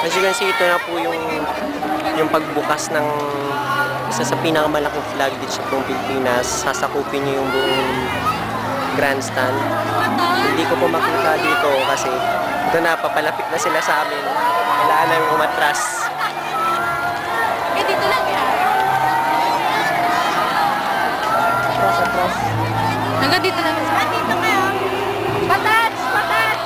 As you can see, ito na po yung pagbukas ng isa sa pinakamalaking flag dito sa buong Pilipinas. Sasakupin niyo yung buong grandstand. Hindi ko po makita dito kasi ito na, papalapit na sila sa amin. Kailangan namin umatras. Eh, dito lang yan. Atras. Hanggang dito lang. Dito kayo. Patats! Patats!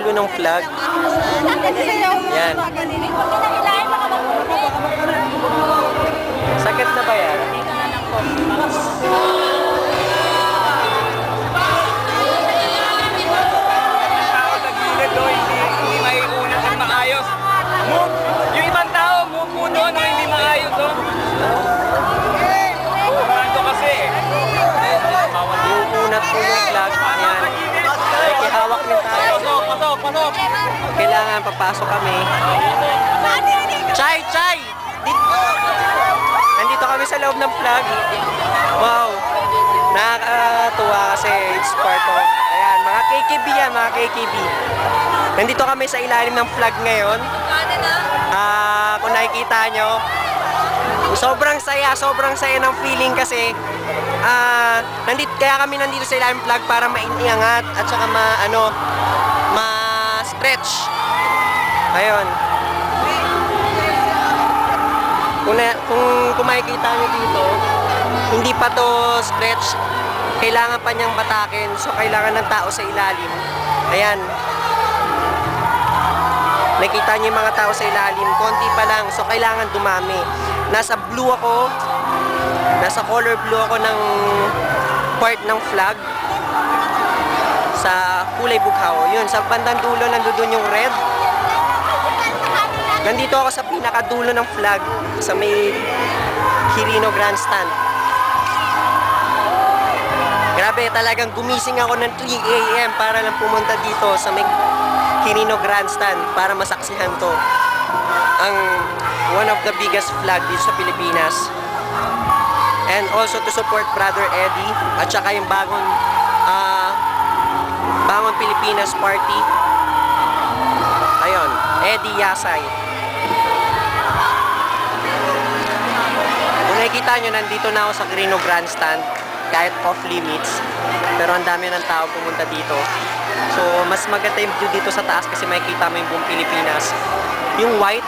Ng flag. Yan. Sakit na ba yan? Hindi maiunan ng maayos. Yung ibang tao, mupuno na hindi maayos. Kumando kasi. Uunat po yung flag. Yan. Ay, kihawak din tayo. Pasok! Kailangan papasok kami. Chay! Chay! Nandito kami sa loob ng flag. Wow! Nakakatuwa kasi it's part of... Ayan, mga KKB yan, mga KKB. Nandito kami sa ilalim ng flag ngayon. Kung nakikita nyo, sobrang saya ng feeling kasi kaya kami nandito sa ilalim flag para mainiangat at saka ma-stretch. Ayun. Kung makikita nyo dito, hindi pa to stretch. Kailangan pa niyang batakin. So, kailangan ng tao sa ilalim. Ayan. Nakita niyo yung mga tao sa ilalim. Konti pa lang. So, kailangan dumami. Nasa blue ako. Nasa color blue ako ng part ng flag. Sa kulay bughaw. Yun, sa bandang dulo nandoon yung red. Nandito ako sa pinakadulo ng flag sa may Quirino Grandstand. Grabe, talagang gumising ako ng 3 AM para lang pumunta dito sa may Quirino Grandstand para masaksihan to. Ang one of the biggest flag dito sa Pilipinas. And also to support Brother Eddie at saka yung bagong Pilipinas Party. Ayun, Eddie Yasay. Kung nakikita nyo, nandito na ako sa Quirino Grandstand kahit off limits, pero ang dami ng tao pumunta dito. So mas maganda yung view dito sa taas kasi makikita mo yung buong Pilipinas. Yung white,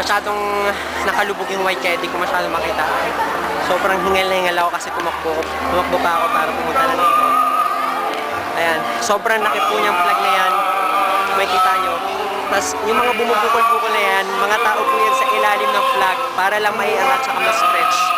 masyadong nakalubog yung white kaya di ko masyadong makita. Sobrang hingal na hingal ako kasi tumakbo pa ako para pumunta na dito. Ayan, sobrang laki po niyang flag na yan, makikita nyo. Tapos yung mga bumubukol-bukol na yan, mga tao po yan sa ilalim ng flag para lang maiangat at mas stretch.